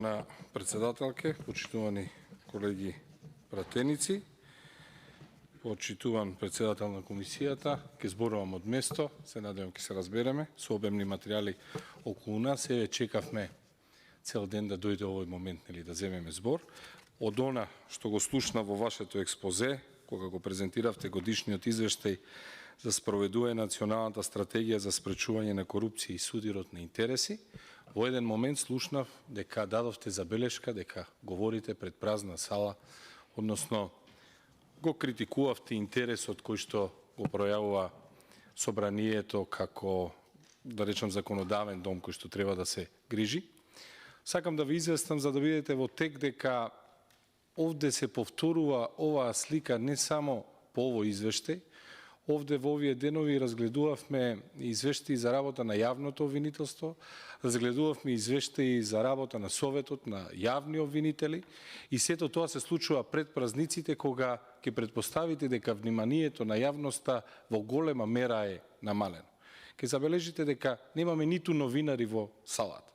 На председателке, почитувани колеги пратеници, почитуван председател на комисијата, ќе зборувам од место, се надевам ќе се разбереме, со обемни материјали околу нас, еве чекавме цел ден да дојде овој момент, нели, да земеме збор. Од она што го слушна во вашето експозе, кога го презентиравте годишниот извештај за спроведување националната стратегија за спречување на корупција и судирот на интереси, во еден момент слушнав дека дадовте забелешка дека говорите пред празна сала, односно го критикувавте интересот кој што го пројавува собранието како, да речем, законодавен дом кој што треба да се грижи. Сакам да ви известам за да видите во тек дека овде се повторува оваа слика не само по овој извештај. Овде во овие денови разгледувавме извештаи за работа на јавното обвинителство, разгледувавме извештаи за работа на Советот на јавни обвинители и сето тоа се случува пред празниците кога ќе претпоставите дека вниманието на јавноста во голема мера е намалено. Ќе забележите дека немаме ниту новинари во салата.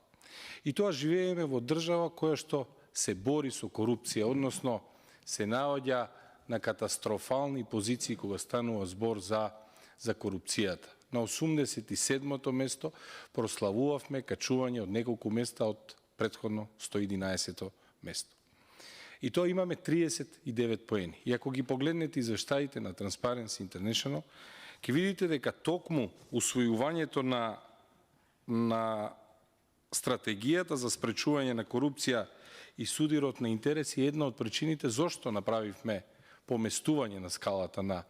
И тоа живееме во држава која што се бори со корупција, односно се наоѓа на катастрофални позиции кога станува збор за корупцијата. На 87-то место прославувавме качување од неколку места од претходно 111-то место. И тоа имаме 39 поени. И ако ги погледнете извештаите на Transparency International, ќе видите дека токму усвојувањето на стратегијата за спречување на корупција и судирот на интереси е една од причините зошто направивме поместување на скалата на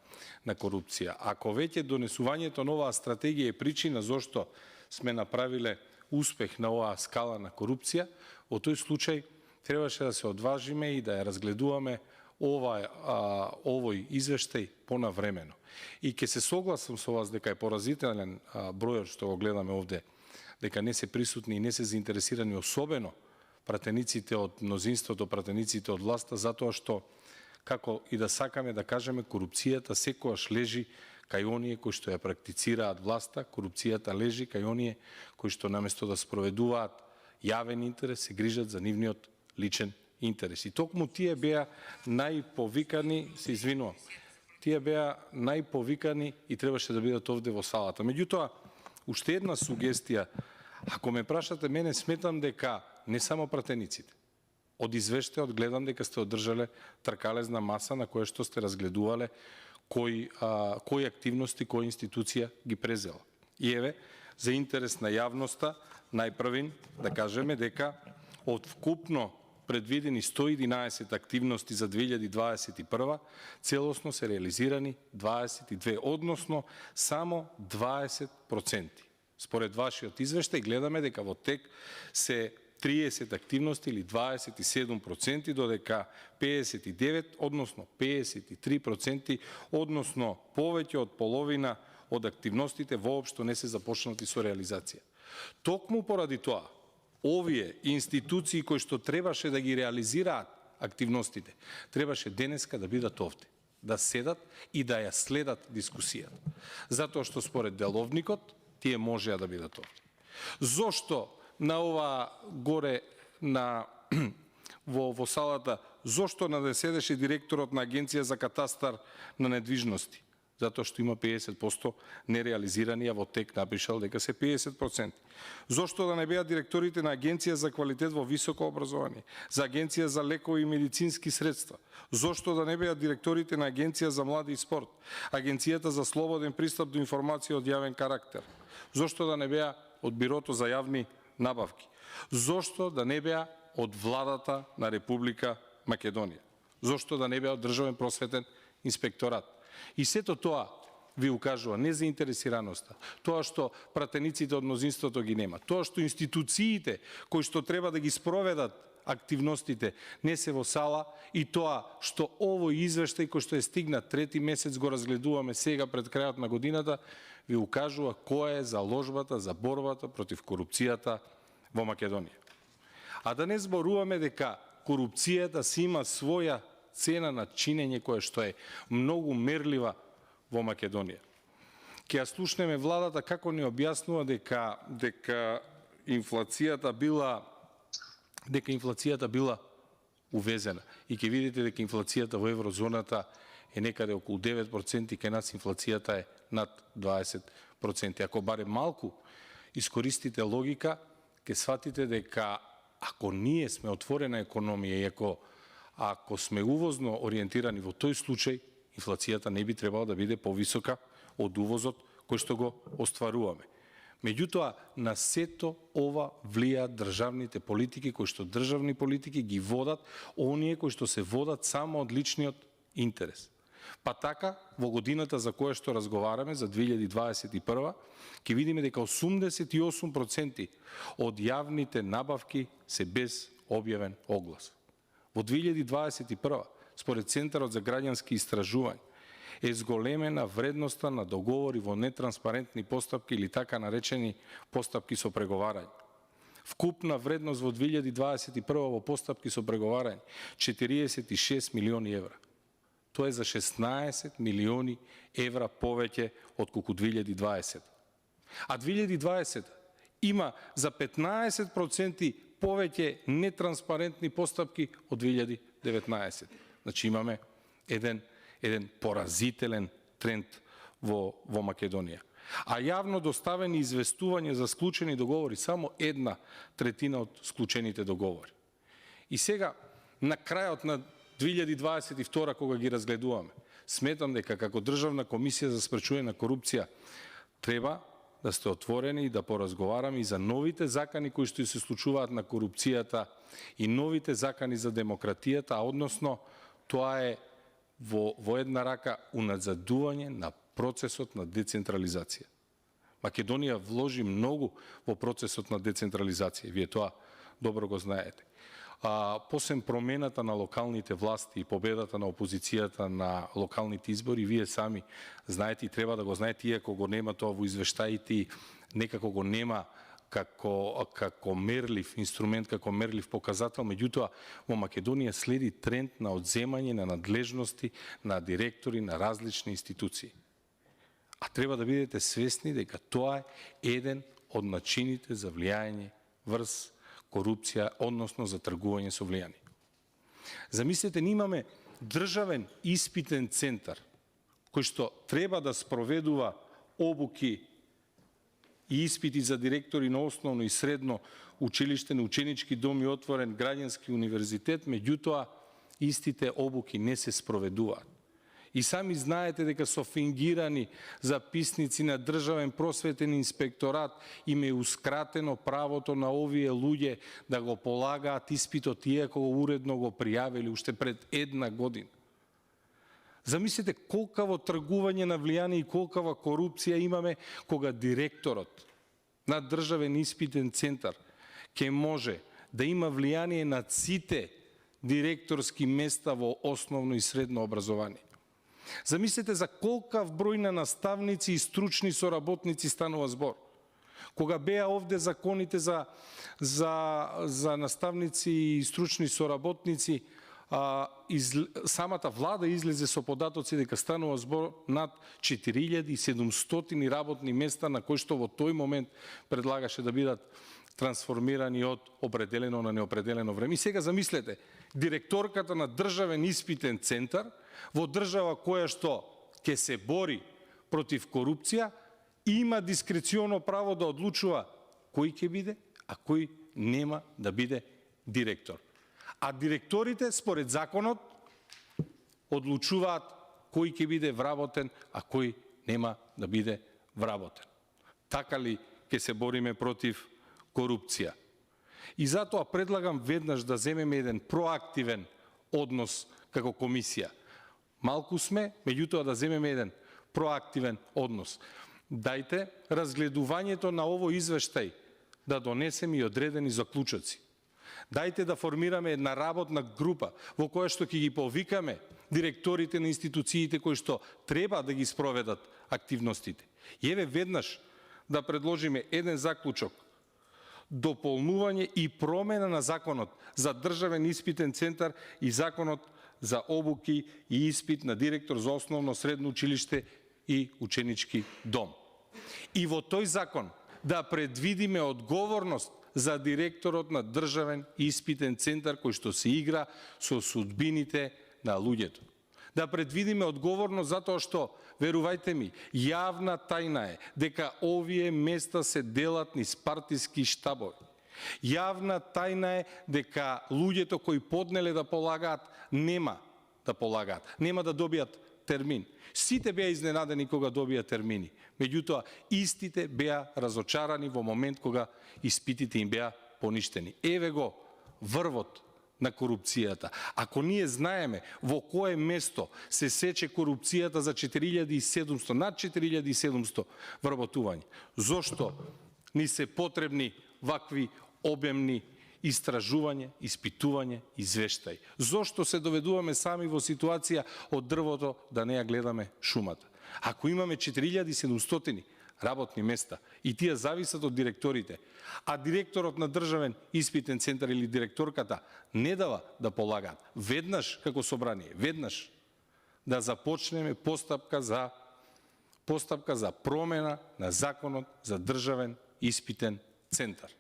корупција. Ако веќе донесувањето на оваа стратегија е причина зошто сме направиле успех на оваа скала на корупција, во тој случај требаше да се одважиме и да ја разгледуваме овој извештај понавремено. И ќе се согласам со вас дека е поразителен бројот што го гледаме овде, дека не се присутни и не се заинтересирани, особено пратениците од мнозинството, пратениците од власта, затоа што како и да сакаме да кажеме, корупцијата секогаш лежи кај оние кои што ја практицираат власта, корупцијата лежи кај оние кои што наместо да спроведуваат јавен интерес, се грижат за нивниот личен интерес. И токму тие беа најповикани, се извинувам, тие беа најповикани и требаше да бидат овде во салата. Меѓутоа, уште една сугестија, ако ме прашате мене, сметам дека не само пратениците, од извештајот гледам дека сте одржале тркалезна маса на која што сте разгледувале кои активности, која институција ги презела. И еве, за интерес на јавноста, најпрвин да кажеме дека од вкупно предвидени 111 активности за 2021, целосно се реализирани 22, односно само 20%. Според вашиот извештај гледаме дека во тек се 30 активности или 27%, додека 59, односно 53%, односно повеќе од половина од активностите воопшто не се започнати со реализација. Токму поради тоа, овие институции кои што требаше да ги реализираат активностите, требаше денеска да бидат овде, да седат и да ја следат дискусијата. Затоа што според деловникот, тие можеа да бидат овде. Зошто на ова горе во салата, зошто не седеше директорот на Агенција за катастар на недвижности? Затоа што има 50% нереализирани, а во тек напишал дека се 50%. Зошто да не беа директорите на Агенција за квалитет во високо образование, за Агенција за лекови и медицински средства? Зошто да не беа директорите на Агенција за млади и спорт, Агенцијата за слободен пристап до информација од јавен карактер? Зошто да не беа од Бирото за јавни набавки? Зошто да не беа од владата на Република Македонија? Зошто да не беа од државен просветен инспекторат? И сето тоа ви укажува незаинтересираноста, тоа што пратениците од мнозинството ги нема, тоа што институциите кои што треба да ги спроведат активностите не се во сала и тоа што овој извештај кој што е стигнат трети месец го разгледуваме сега пред крајот на годината, ви укажува која е заложбата за борбата против корупцијата во Македонија. А да не зборуваме дека корупцијата си има своја цена на чинење која што е многу мерлива во Македонија. Ќе ја слушнеме владата како ни објаснува дека инфлацијата била дека инфлацијата била увезена. И ќе видите дека инфлацијата во еврозоната е некаде околу 9%, и кај нас инфлацијата е над 20%. Ако барем малку искористите логика, ќе сватите дека ако ние сме отворена економија и ако сме увозно ориентирани во тој случај, инфлацијата не би требало да биде повисока од увозот кој што го остваруваме. Меѓутоа, на сето ова влијаат државните политики, кои што државни политики ги водат оние кои што се водат само од личниот интерес. Па така, во годината за која што разговараме, за 2021, ќе видиме дека 88% од јавните набавки се без објавен оглас. Во 2021, според Центарот за граѓански истражувања, е зголемена вредноста на договори во нетранспарентни постапки или така наречени постапки со преговарање. Вкупна вредност во 2021 во постапки со преговарање 46 милиони евра. Тоа е за 16 милиони евра повеќе од колку 2020. А 2020 има за 15% повеќе нетранспарентни постапки од 2019. Значи имаме еден поразителен тренд во Македонија. А јавно доставени известувања за склучени договори само 1/3 од склучените договори. И сега, на крајот на 2022, кога ги разгледуваме, сметам дека како Државна комисија за спречување на корупција треба да сте отворени и да поразговараме и за новите закани кои што се случуваат на корупцијата и новите закани за демократијата, односно тоа е во една рака уназадување на процесот на децентрализација. Македонија вложи многу во процесот на децентрализација, вие тоа добро го знаете. Посебно промената на локалните власти и победата на опозицијата на локалните избори, вие сами знаете и треба да го знаете, иако го нема тоа во извештаите, некако го нема како мерлив инструмент, како мерлив показател, меѓутоа во Македонија следи тренд на одземање на надлежности на директори на различни институции. А треба да бидете свесни дека тоа е еден од начините за влијање врз корупција, односно за тргување со влијание. Замислете, ние имаме државен испитен центар кој што треба да спроведува обуки и испити за директори на основно и средно училиште, на ученички дом и отворен граѓански универзитет, меѓутоа истите обуки не се спроведуваат. И сами знаете дека со фингирани записници на Државен просветен инспекторат им е ускратено правото на овие луѓе да го полагаат испитот, иако го уредно го пријавили уште пред 1 година. Замислете колкаво тргување на влијание и колкава корупција имаме кога директорот на Државен испитен центар ќе може да има влијание над сите директорски места во основно и средно образование. Замислете за колкав број на наставници и стручни соработници станува збор. Кога беа овде законите за наставници и стручни соработници, самата влада излезе со податоци дека станува збор над 4700 работни места на кои што во тој момент предлагаше да бидат трансформирани од определено на неопределено време. И сега замислете, директорката на Државен испитен центар во држава која што ќе се бори против корупција има дискреционо право да одлучува кој ќе биде, а кој нема да биде директор. А директорите, според законот, одлучуваат кој ќе биде вработен, а кој нема да биде вработен. Така ли ќе се бориме против корупција? И затоа предлагам веднаш да земеме еден проактивен однос како комисија. Малку сме, меѓутоа да земеме еден проактивен однос. Дајте разгледувањето на овој извештај да донесеме и одредени заклучоци. Дајте да формираме една работна група во која што ќе ги повикаме директорите на институциите кои што треба да ги спроведат активностите. И еве веднаш да предложиме еден заклучок: дополнување и промена на законот за Државен испитен центар и законот за обуки и испит на директор за основно средно училиште и ученички дом. И во тој закон да предвидиме одговорност за директорот на државен испитен центар кој што се игра со судбините на луѓето. Да предвидиме одговорност затоа што, верувајте ми, јавна тајна е дека овие места се делат низ партиски штабови. Јавна тајна е дека луѓето кои поднеле да полагаат нема да полагаат, нема да добијат термин. Сите беа изненадени кога добија термини. Меѓутоа, истите беа разочарани во момент кога испитите им беа поништени. Еве го врвот на корупцијата. Ако ние знаеме во кое место се сече корупцијата за 4700, над 4700 вработувања, зошто ни се потребни вакви обемни истражување, испитување, извештај? Зошто се доведуваме сами во ситуација од дрвото да не ја гледаме шумата? Ако имаме 4700 работни места и тие зависат од директорите, а директорот на државен испитен центар или директорката не дава да полагаат, веднаш како собрание, веднаш да започнеме постапка за промена на законот за државен испитен центар.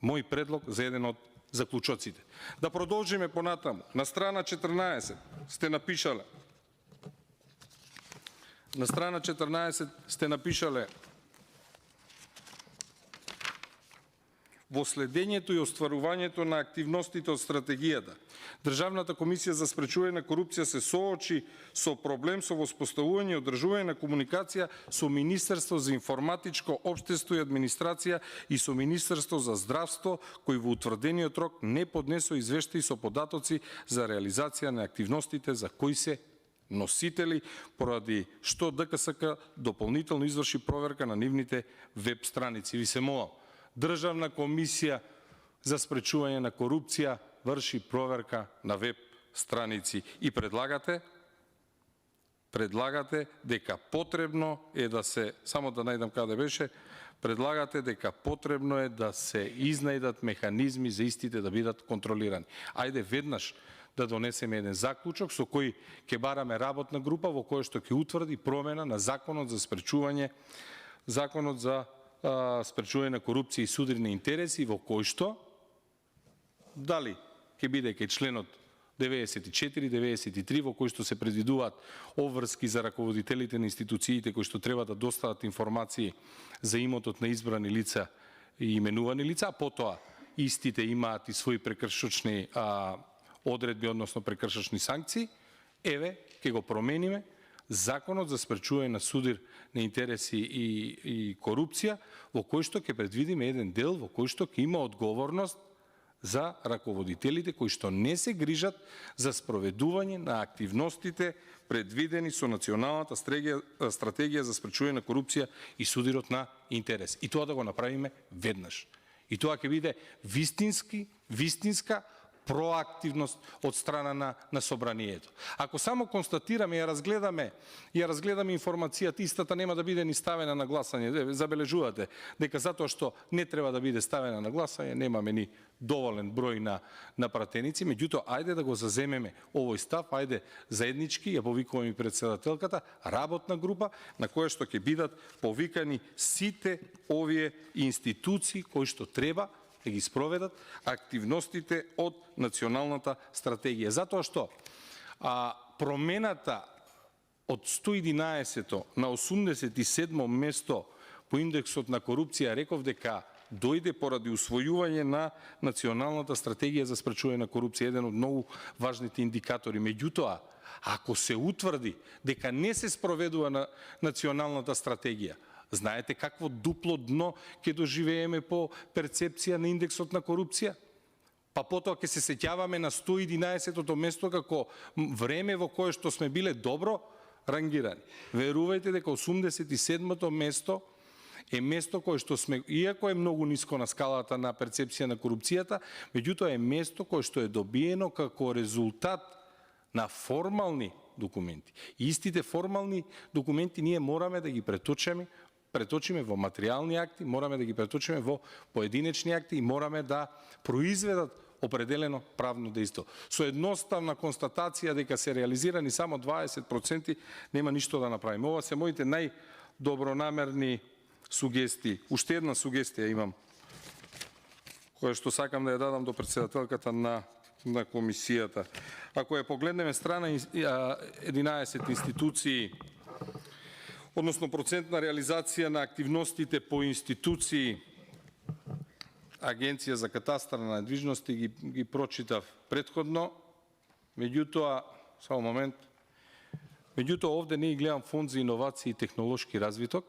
Мој предлог за еден од заклучоците. Да продолжиме понатаму. На страна 14 сте напишале. На страна 14 сте напишале: во следењето и остварувањето на активностите од стратегијата, Државната комисија за спречување на корупција се соочи со проблем со воспоставување и одржување на комуникација со Министерство за информатичко општество и администрација и со Министерство за здравство, кои во утврдениот рок не поднесоа извештаи со податоци за реализација на активностите за кои се носители, поради што ДКСК дополнително изврши проверка на нивните веб страници. Ви се молам, Државна комисија за спречување на корупција врши проверка на веб страници и предлагате дека потребно е да се, само да најдам каде беше, предлагате дека потребно е да се изнајдат механизми за истите да бидат контролирани. Ајде веднаш да донесеме еден заклучок со кој ќе бараме работна група во која што ќе утврди промена на законот за спречување на корупција и судирни интереси, во кој што дали ќе биде кај членот 94, 93, во кој што се предвидуваат обврски за раководителите на институциите кои што треба да достават информации за имотот на избрани лица и именувани лица, а потоа истите имаат и своји прекршочни одредби, односно прекршочни санкции. Еве, ќе го промениме Законот за спречување на судир на интереси и корупција, во кој што ќе предвидиме еден дел во кој што ќе има одговорност за раководителите кои што не се грижат за спроведување на активностите предвидени со Националната стратегија за спречување на корупција и судирот на интерес. И тоа да го направиме веднаш. И тоа ќе биде вистинска проактивност од страна на собранието. Ако само констатираме и ја разгледаме информацијата, истата нема да биде ни ставена на гласање. Забележувате дека затоа што не треба да биде ставена на гласање, немаме ни доволен број на пратеници, меѓутоа ајде да го заземеме овој став, ајде заеднички, ја повикувам и председателката, работна група на која што ќе бидат повикани сите овие институции кои што треба да ги спроведат активностите од Националната стратегија. Затоа што промената од 111 на 87 место по индексот на корупција, реков дека дојде поради усвојување на Националната стратегија за спречување на корупција, еден од многу важните индикатори. Меѓутоа, ако се утврди дека не се спроведува на Националната стратегија, знаете какво дупло дно ќе доживееме по перцепција на индексот на корупција? Па потоа ќе се сеќаваме на 111-тото место како време во кое што сме биле добро рангирани. Верувајте дека 87-то место е место кое што сме, иако е многу ниско на скалата на перцепција на корупцијата, меѓутоа е место кое што е добиено како резултат на формални документи. И истите формални документи ние мораме да ги преточиме во материјални акти, мораме да ги преточиме во поединечни акти и мораме да произведат определено правно дејство. Со едноставна констатација дека се реализирани само 20%, нема ништо да направиме. Ова се моите најдобронамерни сугестии. Уште една сугестија имам која што сакам да ја дадам до председателката на комисијата. Ако ја погледнеме страна 11 институции, односно процентна реализација на активностите по институции, Агенција за катастар на недвижности ги прочитав претходно, меѓутоа, само момент, овде не гледам фонд за иновации и технолошки развиток.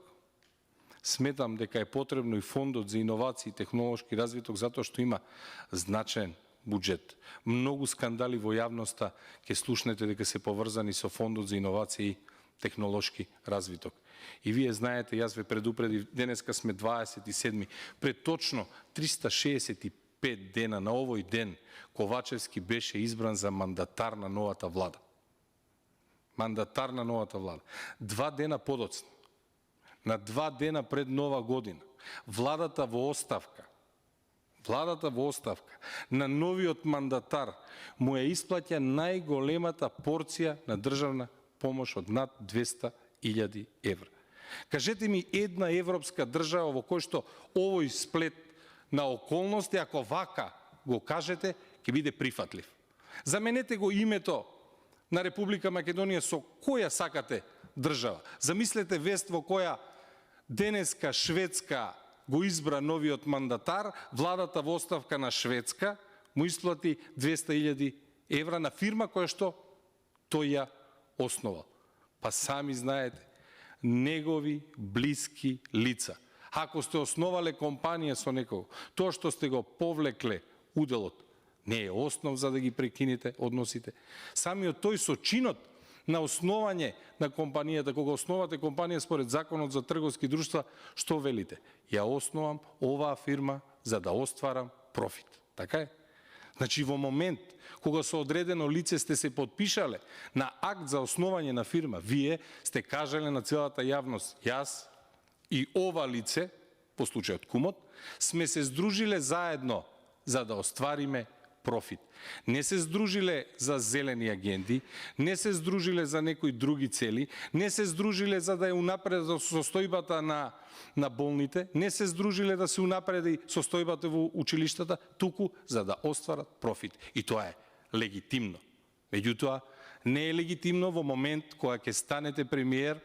Сметам дека е потребно и фондот за иновации и технолошки развиток затоа што има значаен буџет. Многу скандали во јавноста ќе слушнете дека се поврзани со фондот за иновации и технолошки развиток. И вие знаете, јас ве предупредив, денеска сме 27. Пред точно 365 дена на овој ден Ковачевски беше избран за мандатар на новата влада. Мандатар на новата влада. 2 дена подоцна, на 2 дена пред Нова година, владата во оставка на новиот мандатар му ја исплаќа најголемата порција на државна помош од над 200.000 евра. Кажете ми една европска држава во кој што овој сплет на околности, ако вака го кажете, ќе биде прифатлив. Заменете го името на Република Македонија со која сакате држава. Замислете вест во која денеска Шведска го избра новиот мандатар, владата во оставка на Шведска му исплати 200.000 евра на фирма која што тој ја основал. Па сами знаете, негови блиски лица. Ако сте основале компанија со некого, тоа што сте го повлекле уделот, не е основ за да ги прекинете односите. Самиот тој со чинот на основање на компанијата, кога основате компанија според Законот за трговски друштва, што велите? Ја основам оваа фирма за да остварам профит. Така е? Значи, во момент кога со одредено лице сте се подпишале на акт за основање на фирма, вие сте кажале на целата јавност, јас и ова лице, по случајот кумот, сме се здружиле заедно за да оствариме профит. Не се здружиле за зелени агенди, не се здружиле за некои други цели, не се здружиле за да ја унапредат состојбата на болните, не се здружиле да се унапреди состојбата во училиштата, туку за да остварат профит. И тоа е легитимно. Меѓутоа, не е легитимно во момент кога ќе станете премиер,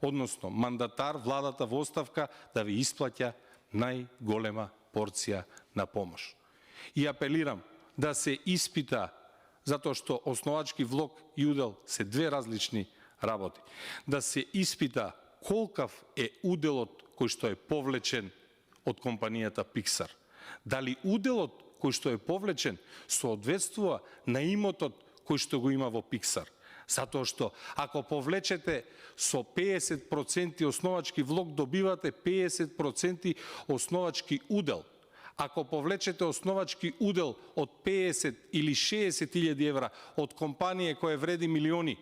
односно мандатар, владата во оставка, да ви исплаќа најголема порција на помош. И апелирам да се испита, затоа што основачки влог и удел се две различни работи, да се испита колкав е уделот кој што е повлечен од компанијата Pixar. Дали уделот кој што е повлечен соодветствува на имотот кој што го има во Pixar. Затоа што ако повлечете со 50% основачки влог, добивате 50% основачки удел. Ако повлечете основачки удел од 50 или 60.000 евра од компанија која вреди милиони,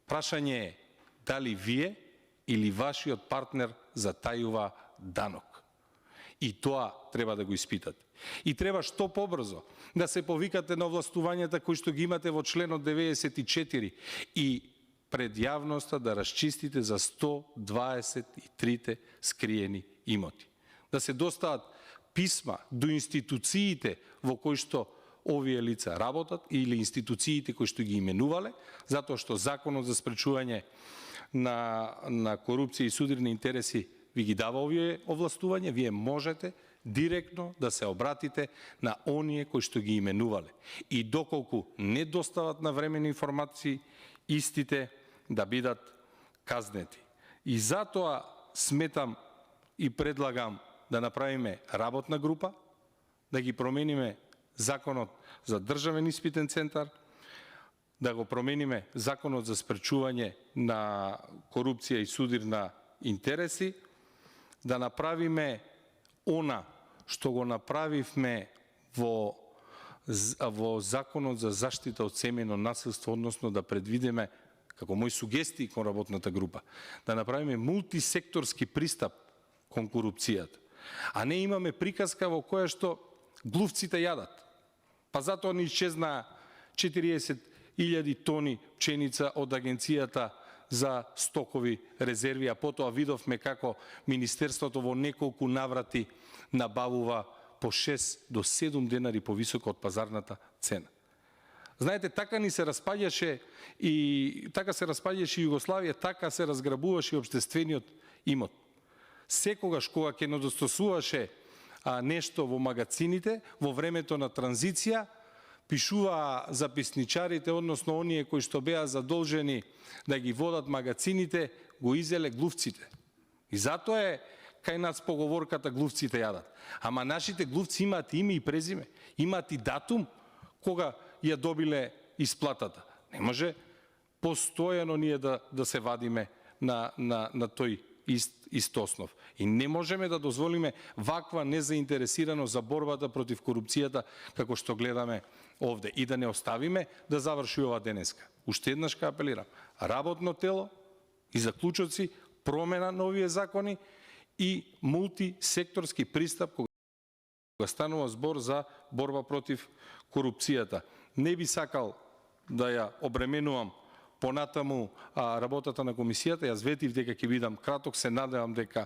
прашање е дали вие или вашиот партнер затајува данок. И тоа треба да го испитате. И треба што побрзо да се повикате на овластувањата кои што ги имате во членот 94 и пред јавноста да расчистите за 123 скриени имоти. Да се достават писма до институциите во кои што овие лица работат или институциите кои што ги именувале, затоа што Законот за спречување на корупција и судирни интереси ви ги дава овие овластувања, вие можете директно да се обратите на оние кои што ги именувале. И доколку не достават навремени информации, истите да бидат казнети. И затоа сметам и предлагам да направиме работна група, да ги промениме Законот за државен испитен центар, да го промениме Законот за спречување на корупција и судирна интереси, да направиме она што го направивме во Законот за заштита од семејно насилство, односно да предвидиме, како мои сугестии кон работната група, да направиме мултисекторски пристап кон корупцијата. А не имаме приказка во која што глувците јадат. Па затоа ни исчезна 40.000 тони пченица од Агенцијата за стокови резерви, а потоа видовме како Министерството во неколку наврати набавува по 6 до 7 денари повисока од пазарната цена. Знаете, така ни се распаѓаше и Југославија, така се разграбуваше и општествениот имот. Секогаш кога ќе недостасуваше нешто во магацините, во времето на транзиција, пишуваа записничарите, односно оние кои што беа задолжени да ги водат магацините, го изеле глувците. И затоа е кај нас поговорката глувците јадат. Ама нашите глувци имаат име и презиме, имаат и датум кога ја добиле исплатата. Не може постојано ние да се вадиме на тој ист основ. И не можеме да дозволиме ваква незаинтересираност за борбата против корупцијата како што гледаме овде и да не оставиме да заврши ова денеска. Уште еднаш ка апелирам. Работно тело и заклучоци, промена на овие закони и мултисекторски пристап кога станува збор за борба против корупцијата. Не би сакал да ја обременувам понатаму работата на комисијата. Јас ветив дека ќе бидам краток, се надевам дека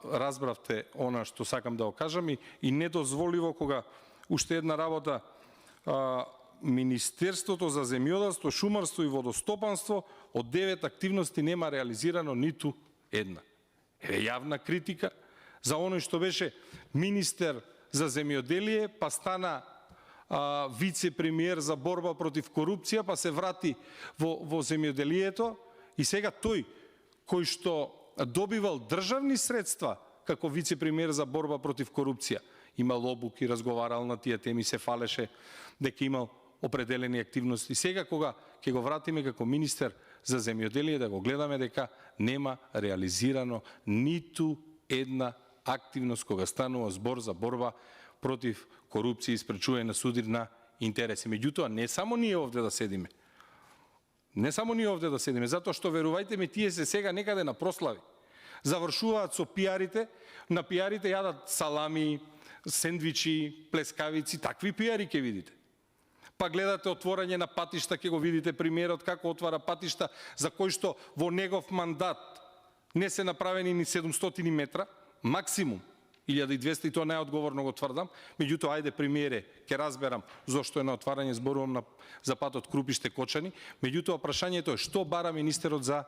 разбравте она што сакам да го кажам и недозволиво кога уште една работа Министерството за земјоделство, шумарство и водостопанство од 9 активности нема реализирано ниту една. Јавна критика за оној што беше министер за земјоделие, па стана вице-премиер за борба против корупција, па се врати во земјоделието и сега тој кој што добивал државни средства како вице-премиер за борба против корупција, имал обуки, разговарал на тие теми, се фалеше дека имал определени активности. Сега кога ќе го вратиме како министер за земјоделие, да го гледаме дека нема реализирано ниту една активност кога станува збор за борба против корупција и спречување на судир на интереси. Меѓутоа, не само ние овде да седиме. Не само ние овде да седиме, затоа што, верувајте ми, тие се сега некаде на прослави. Завршуваат со пиарите, на пиарите јадат салами, сендвичи, плескавици, такви пиари ќе видите. Па гледате отворање на патишта, ќе го видите премиерот како отвара патишта, за кој што во негов мандат не се направени ни 700 метра, максимум 1200, и тоа најодговорно го тврдам. Меѓутоа, ајде, премиере, ќе разберам зошто е на отварање, зборувам за патот Крупиште-Кочани. Меѓутоа, прашањето е што бара министерот за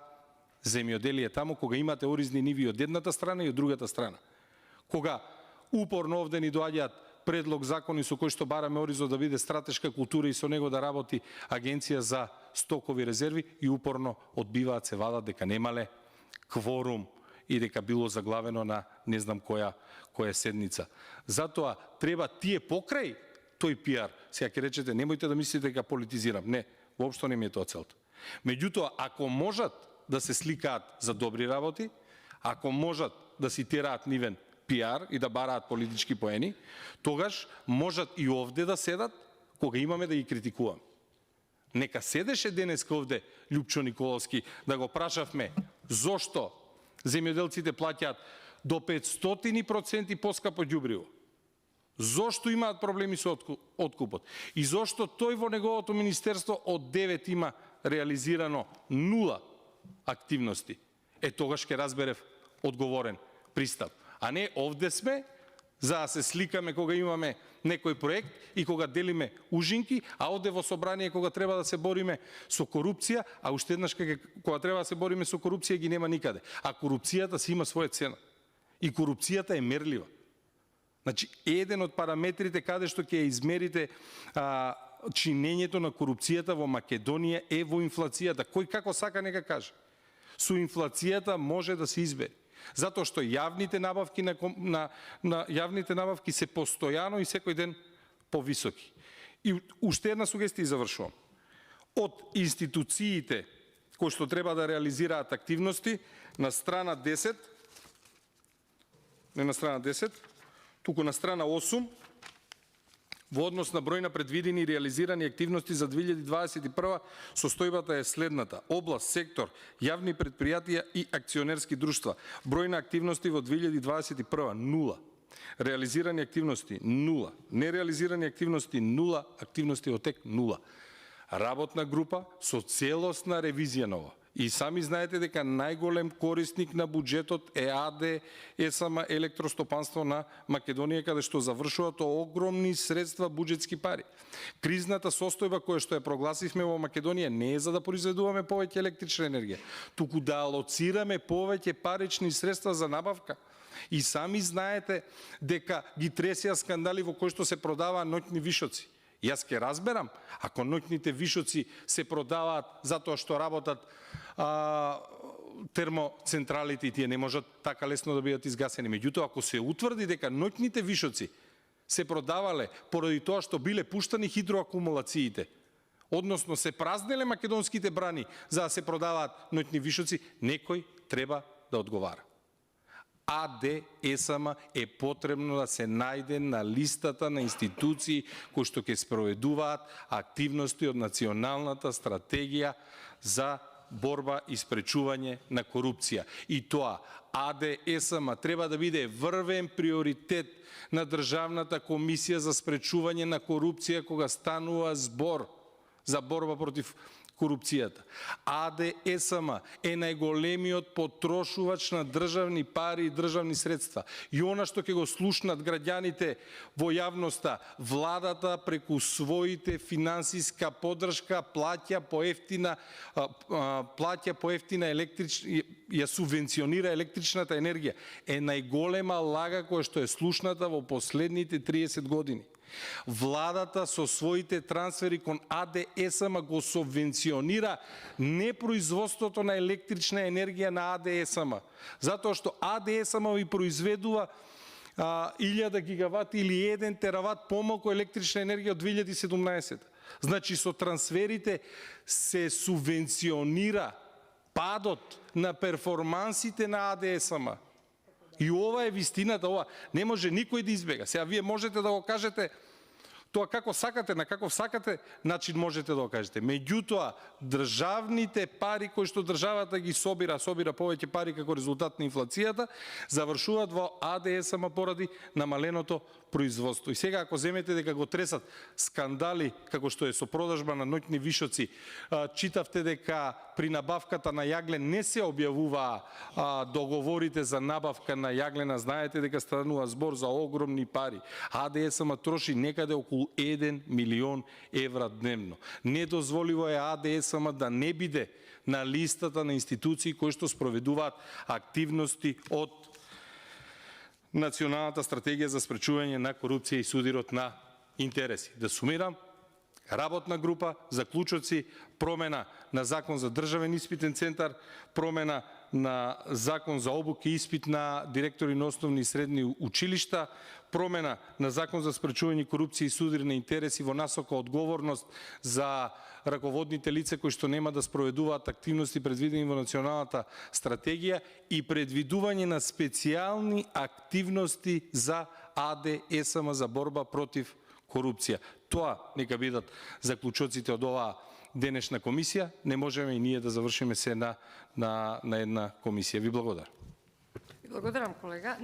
земјоделие таму, кога имате оризни ниви од едната страна и од другата страна. Кога упорно овде ни доаѓаат предлог закони со кој што бараме оризот да биде стратешка култура и со него да работи Агенција за стокови резерви и упорно одбиваат се вадат дека немале кворум и дека било заглавено на не знам која седница. Затоа треба тие покрај тој пиар. Сега ќе речете, немојте да мислите дека политизирам. Не, воопшто не ми е тоа целта. Меѓутоа, ако можат да се сликаат за добри работи, ако можат да цитираат нивен пиар и да бараат политички поени, тогаш можат и овде да седат кога имаме да ги критикуваме. Нека седеше денеска овде Љупчо Николовски да го прашавме зошто земјоделците плаќаат до 500% поскапо ѓубриво. Зошто имаат проблеми со откупот? И зошто тој во неговото министерство од 9 има реализирано 0 активности? Тогаш ќе разберев одговорен пристап. А не овде сме за да се сликаме кога имаме некој проект и кога делиме ужинки, а овде во собрание кога треба да се бориме со корупција, а уште еднаш кога треба да се бориме со корупција ги нема никаде. А корупцијата си има своја цена. И корупцијата е мерлива. Значи, еден од параметрите каде што ќе измерите чинењето на корупцијата во Македонија е во инфлацијата. Кој како сака нека каже. Со инфлацијата може да се избери. Затоа што јавните набавки јавните набавки се постојано и секој ден повисоки. И уште една сугестија и завршувам. Од институциите кои што треба да реализираат активности, на страна 10, не на страна 10, туку на страна 8, во однос на број на предвидени и реализирани активности за 2021 состојбата е следната. Област, сектор, јавни предпријатија и акционерски друштва. Број на активности во 2021 0. Реализирани активности 0. Нереализирани активности 0. Активности во тек 0. Работна група со целосна ревизија на ова. И сами знаете дека најголем корисник на буџетот е АД ЕСМ Електростопанство на Македонија, каде што завршуваат огромни средства буџетски пари. Кризната состојба која што ја прогласивме во Македонија не е за да произведуваме повеќе електрична енергија, туку да алоцираме повеќе парични средства за набавка. И сами знаете дека ги тресеа скандали во кои што се продаваа ноќни вишоци. Јас ке разберам, ако ноќните вишоци се продаваат затоа што работат термоцентралите и тие не можат така лесно да бидат изгасени. Меѓутоа, ако се утврди дека ноќните вишоци се продавале поради тоа што биле пуштани хидроакумулациите, односно се празнеле македонските брани за да се продаваат ноќни вишоци, некој треба да одговара. АД ЕСМ е потребно да се најде на листата на институции кои што ќе спроведуваат активности од националната стратегија за борба и спречување на корупција. И тоа, АД ЕСМ треба да биде врвен приоритет на Државната комисија за спречување на корупција кога станува збор за борба против корупцијата. АД ЕСМ е најголемиот потрошувач на државни пари и државни средства. И она што ќе го слушнат граѓаните во јавноста, владата преку своите финансиска поддршка плаќа по ефтина ја субвенционира електричната енергија. Е најголема лага која што е слушната во последните 30 години. Владата со своите трансфери кон АД ЕСМ го субвенционира не производството на електрична енергија на АД ЕСМ, затоа што АД ЕСМ ви произведува 1000 гигават или 1 терават помалку електрична енергија од 2017. Значи со трансферите се субвенционира падот на перформансите на АД ЕСМ. И ова е вистината, ова не може никој да избега. Сега вие можете да го кажете тоа како сакате, на каков сакате начин можете да го кажете. Меѓутоа, државните пари кои што државата ги собира повеќе пари како резултат на инфлацијата, завршуваат во АД ЕСМ поради намаленото производство. И сега ако земете дека го тресат скандали како што е со продажба на ноќни вишоци, читавте дека при набавката на јаглен не се објавуваа договорите за набавка на јаглена, знаете дека станува збор за огромни пари. АД ЕСМ троши некаде околу 1 милион евра дневно. Недозволиво е АД ЕСМ да не биде на листата на институции кои што спроведуваат активности од Националната стратегија за спречување на корупција и судирот на интереси. Да сумирам, работна група, заклучоци, промена на Закон за државен испитен центар, промена на Закон за обука и испит на директори на основни и средни училишта, промена на Закон за спречување корупција и судир на интереси во насока одговорност за раководните лица кои што нема да спроведуваат активности предвидени во Националната стратегија и предвидување на специјални активности за АД ЕСМ за борба против корупција. Тоа нека бидат заклучоците од оваа денешна комисија. Не можеме и ние да завршиме се на една комисија. Ви благодарам. Благодарам, колега.